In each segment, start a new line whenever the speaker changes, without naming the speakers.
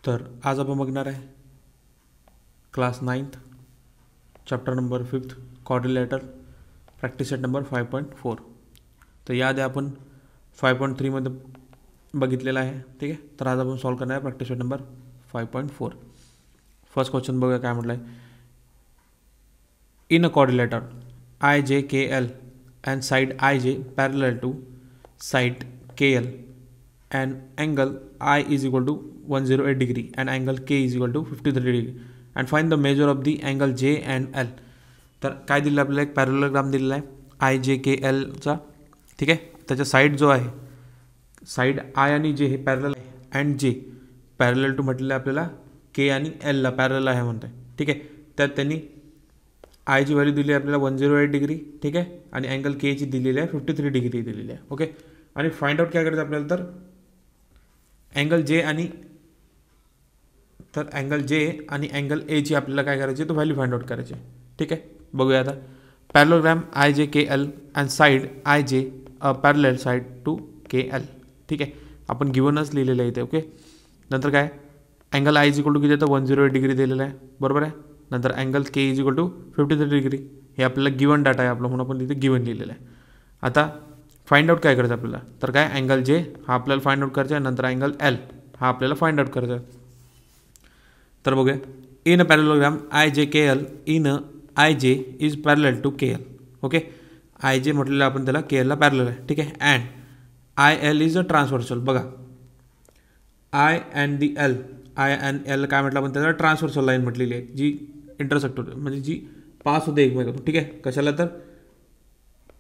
तर आज आपण बघणार आहे class 9th chapter number 5th quadrilateral practice set number 5.4. तर याआधी आपण 5.3 मध्ये बघितलेला आहे. ठीक आहे, तर आज आपण सॉल्व करणार आहे practice set number 5.4. First question बघूया काय म्हटलं आहे. In a quadrilateral IJKL and side IJ parallel to side KL and angle I is equal to 108 degree and angle K is equal to 53 degree and find the measure of the angle J and L. तर काय दिलं आपल्याला, एक पॅरललोग्राम दिलेला आहे IJKL चा. ठीक आहे, त्याचा साइड जो आहे, साइड I आणि J हे पॅरलल आहे अँड J पॅरलल टू म्हटलेलं आहे आपल्याला K आणि L ला पॅरलल आहे म्हणते. ठीक आहे, त्यात त्यांनी I ची व्हॅल्यू दिली आहे आपल्याला 108 डिग्री. ठीक आहे, आणि अँगल के ची दिलेली आहे 53 डिग्री दिलेली आहे. ओके, आणि फाइंड आउट काय करायचं आपल्याला, तर अँगल जे आणि अँगल ए ची आपल्याला काय करायची, तो व्हॅल्यू फाइंड आउट करायची. ठीक आहे, बघूया आता. Parallelogram IJKL and side IJ parallel side to KL. ठीक आहे, आपण गिवनच लिहिलेलं आहे इथे. ओके, नंतर काय, angle I is equal to किती येतं 108 डिग्री दिलेलं आहे, बरोबर आहे. नंतर angle K is equal to 53 degree, हे आपल्याला गिवन डाटा आहे आपला, म्हणून आपण तिथे गिवन लिहिलेलं आहे. आता फाइंड आउट काय करायचं आपल्याला, तर काय अँगल J हा आपल्याला फाइंड आउट करायचा आहे, नंतर अँगल L हा आपल्याला फाइंड आउट करायचा आहे. तर बघूया, in a parallelogram IJKL in IJ is parallel to KL. Okay, IJ म्हटलेलं आपण त्याला KL ला पॅरलल आहे. ठीक आहे, and IL is a transversal. बघा, I and the L, I and L काय म्हटलं आपण त्याला, ट्रान्सव्हर्सल लाईन म्हटलेली आहे, जी इंटरसेक्ट होते, म्हणजे जी पास होते एकमेकातून. ठीक आहे, कशाला, तर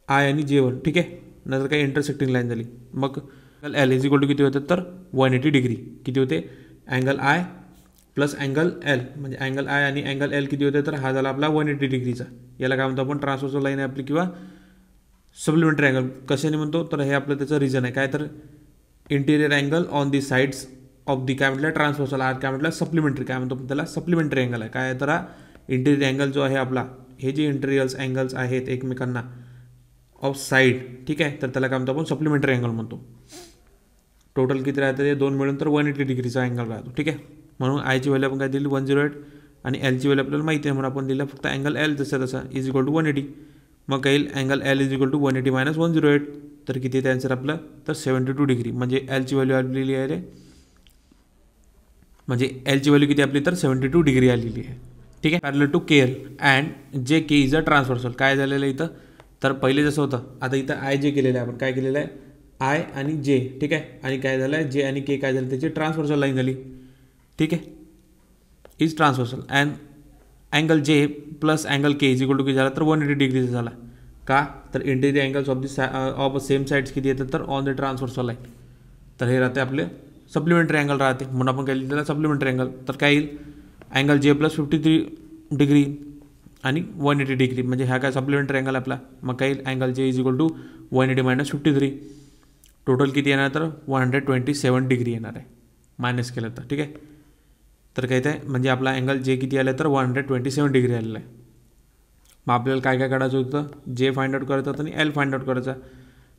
I आणि J1. ठीक आहे, नंतर काही इंटरसेक्टिंग लाईन झाली. मग L इज इक्वल टू किती होते, तर 180 डिग्री. किती होते, angle I plus angle L, म्हणजे अँगल I आणि अँगल L किती होते, तर हा झाला आपला 180 डिग्रीचा. याला काय म्हणतो आपण, ट्रान्सव्हर्सल लाईन आहे आपली, किंवा सप्लिमेंटरी अँगल कशाने म्हणतो, तर हे आपलं त्याचं रिझन आहे काय, तर interior angle on the sides of the काय म्हटलं ट्रान्सव्हर्सल आर, काय म्हटलं सप्लिमेंटरी, काय म्हणतो त्याला सप्लिमेंटरी अँगल आहे. काय तर हा इंटिरियर अँगल जो आहे आपला, हे जे इंटिरियर्स अँगल्स आहेत एकमेकांना ऑफ साइड, ठीक आहे, तर त्याला काय म्हणतो आपण सप्लिमेंटरी अँगल म्हणतो. टोटल किती राहतं, ते दोन मिळून तर 180 डिग्रीचा अँगल राहतो. ठीक आहे, म्हणून I ची व्हॅल्यू आपण काय दिली 108 आणि L ची व्हॅल्यू आपल्याला माहिती आहे, म्हणून आपण दिलं फक्त अँगल L जसं तसं इज इक्वल टू 180. मग काय येईल, angle L is equal to 180 minus 108, तर किती येते आन्सर आपलं, तर 72 डिग्री. म्हणजे L ची व्हॅल्यू आलेली आहे, म्हणजे L ची व्हॅल्यू किती आपली, तर 72 डिग्री आलेली आहे. ठीक आहे, parallel to KL and JK is a transversal. काय झालेलं आहे इथं, तर पहिले जसं होतं, आता इथं IJ केलेलं आहे आपण, काय केलेलं आहे I आणि J. ठीक आहे, आणि काय झालं आहे J आणि K काय झालं, त्याची ट्रान्सव्हर्सल लाईन झाली. ठीक आहे, is transversal and angle J plus angle K is equal to किती झाला, तर 180 डिग्रीचा झाला. का, तर interior angles of the of same sides किती येतात, तर ऑन द ट्रान्सव्हर्सल लाईन. तर हे राहते आपले सप्लिमेंटरी अँगल राहते, म्हणून आपण काय लिहिलं सप्लिमेंटरी अँगल. तर काय येईल, अँगल J प्लस 53 डिग्री आणि 180 डिग्री, म्हणजे हा काय सप्लिमेंटरी अँगल आपला. मग काय येईल, angle J is equal to 180 minus 53, total किती येणार, तर 127 डिग्री येणार आहे मायनस केलं तर. ठीक आहे, तर काय ते म्हणजे आपला अँगल J किती आला, तर 127 डिग्री आलेला आहे. मग आपल्याला काय काय काढायचं होतं, J फाइंड आउट करायचं होतं आणि L फाइंड आउट करायचा.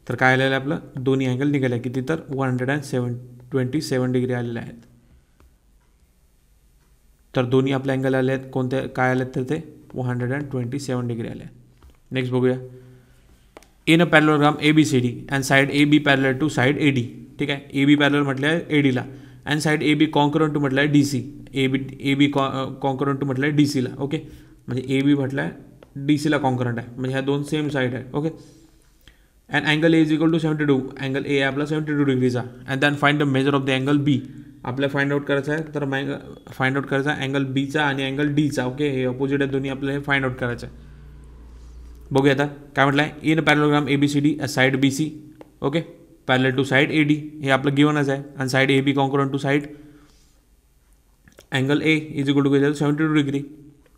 तर काय आलेलं आहे आपलं, दोन्ही अँगल निघाले किती, तर 127 डिग्री आलेले आहेत. तर दोन्ही आपले अँगल आले आहेत, कोणते काय आले तर ते 127 डिग्री आले आहेत. नेक्स्ट बघूया, in a parallelogram ABCD and side AB parallel to side AD. ठीक आहे, AB पॅरलल म्हटलं आहे AD ला and side AB concurrent to म्हटलं आहे DC. AB कॉन्करंट टू म्हटलं आहे DC ला. ओके, म्हणजे AB म्हटलं आहे DC ला कॉन्करंट आहे, म्हणजे ह्या दोन सेम साइड आहे. Okay, and angle A is equal to 72, angle A आपला 72 डिग्रीचा. And then find the measure of the angle B. आपल्याला फाइंड आउट करायचं आहे, तर फाइंड आउट करायचा अँगल Bचा आणि अँगल Dचा. ओके, हे अपोजिट आहे दोन्ही, आपल्याला हे फाइंड आउट करायचं आहे. बघूया आता काय म्हटलं आहे, in parallelogram ABCD side BC. Okay, parallel to side AD, हे आपलं गिवनच आहे. आणि side AB concurrent to side angle A is equal to 72 degree.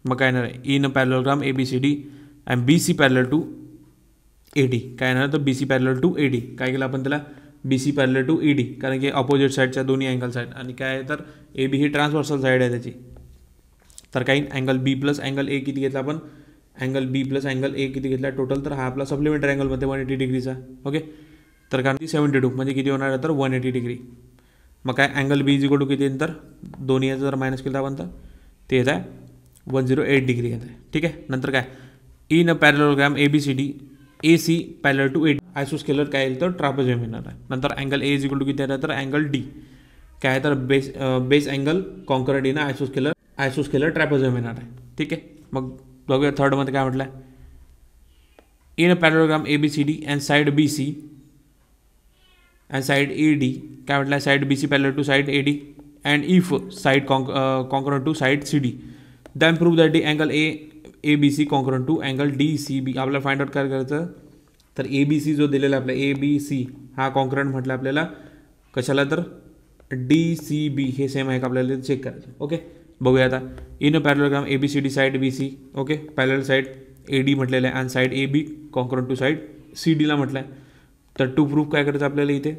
मग काय येणार आहे, in parallelogram ABCD and BC parallel to AD. काय येणार, तर BC पॅरलल टू AD. काय केलं आपण त्याला, BC पॅरलल टू ED, कारण की अपोजिट साईडच्या दोन्ही अँगल साईड. आणि काय आहे, तर AB ही ट्रान्सव्हर्सल साईड आहे त्याची. तर काही angle B plus angle A किती घेतला आपण, angle B plus angle A किती घेतला टोटल, तर हा आपला सप्लिमेंटरी अँगलमध्ये 180 डिग्रीचा. ओके, तर कारण की 72 म्हणजे किती होणार आहे, तर 180 डिग्री. मग काय angle B is equal to किती नंतर दोन्ही याचं जर मायनस केलं आपण तर ते येत आहे 108 डिग्री येत आहे. ठीक आहे. नंतर काय in a parallelogram ABCD AC parallel to AD आयसोस्केलर काय येईल तर ट्रापेझॉइडम येणार आहे. नंतर angle A is equal to किती आहे तर अँगल डी काय आहे तर बेस अँगल कॉन्करंट इन आयसोस्केलर ट्रापेझॉइडम येणार आहे. ठीक आहे. मग बघूया थर्डमध्ये काय म्हटलं आहे. In a parallelogram ABCD and side BC and side AD काय म्हटलं आहे side BC parallel to side AD and if side concurrent to side CD then prove that the angle ABC concurrent to angle DCB आपल्याला find out काय करायचं तर ABC जो दिलेला आपला ABC हा कॉन्करंट म्हटलं आपल्याला कशाला तर DCB हे सेम आहे का आपल्याला चेक करायचं. ओके बघूया आता in a parallelogram ABCD side BC okay parallel side AD म्हटलेलं आहे आणि side AB concurrent to side CDला म्हटलं आहे. तर टू प्रूफ काय करायचं आपल्याला इथे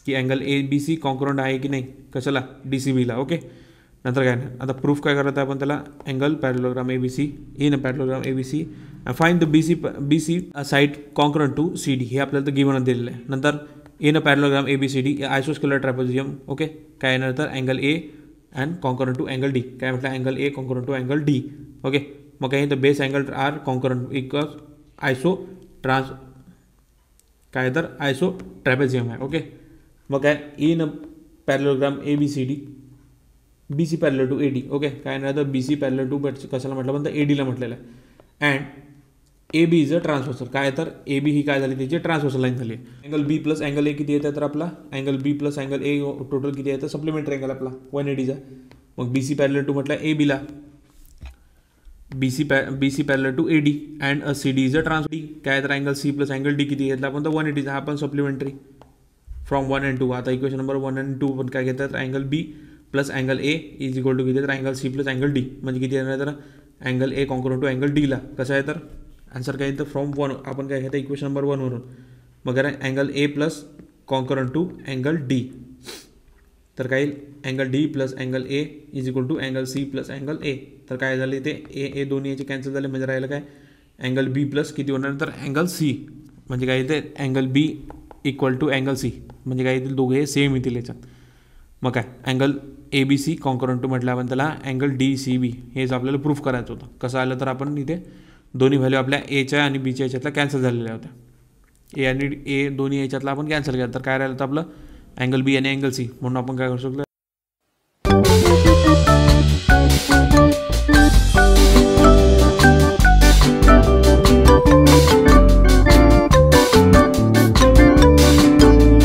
की अँगल ABC कॉन्करंट आहे की नाही कशाला DCBला. ओके नंतर काय नाही आता प्रूफ काय करायचं आपण त्याला angle parallelogram ABC in a parallelogram ABC find the BC side concurrent to CD हे आपल्याला तर गिव्हन दिलेलं आहे. नंतर इन अ पॅरलोग्राम ABCD आयसोस्केलर ट्रॅपेझियम ओके काय येणार तर angle A and congruent to angle D काय म्हटलं angle A congruent to angle D. Okay मग काय the base angle are congruent equals काय तर आयसो ट्रॅपेझियम आहे. ओके मग काय in a parallelogram ABCD BC parallel to AD okay काय नाही तर BC पॅरलल टू कशाला म्हटलं पण तर ADला म्हटलेलं आहे. And AB is a transversal काय तर AB ही काय झाली त्याची ट्रान्सव्हर्सल लाईन झाली आहे. Angle B plus angle A किती येतं तर आपला angle B plus angle A total किती येतं सप्लिमेंटरी अँगल आपला 180चा. मग BC पॅरलल टू म्हटलं ABला BC parallel to AD and CD is a trans काय तर angle C plus angle D किती घेतला आपण तर 180चा हा पण सप्लिमेंटरी फ्रॉम 1 and 2. आता इक्वेशन नंबर 1 and 2 पण काय घेतात angle B plus angle A is equal to किती तर angle C plus angle D म्हणजे किती येणार तर angle A congruent to angle Dला कसं आहे तर आन्सर काय येतं फ्रॉम 1 आपण काय घेतं इक्वेशन नंबर 1 वरून मग angle A plus concurrent to angle D तर काय येईल angle D plus angle A is equal to angle C plus angle A तर काय झाले ते ए दोन्ही याचे कॅन्सल झाले म्हणजे राहिलं काय अँगल B प्लस किती होणार तर अँगल C म्हणजे काय येते angle B equal to angle C म्हणजे काय येतील दोघे सेम येतील याच्यात. मग काय अँगल ABC कॉन्करंट टू म्हटलं आपण त्याला अँगल DCB हेच आपल्याला प्रूफ करायचं होतं. कसं आलं तर आपण इथे दोन्ही व्हॅल्यू आपल्या Aच्या आणि Bच्या याच्यातल्या कॅन्सल झालेल्या होत्या. A आणि A दोन्ही याच्यातला आपण कॅन्सल केलं तर काय राहिलं तर आपलं अँगल B आणि अँगल C म्हणून आपण काय करू शकतो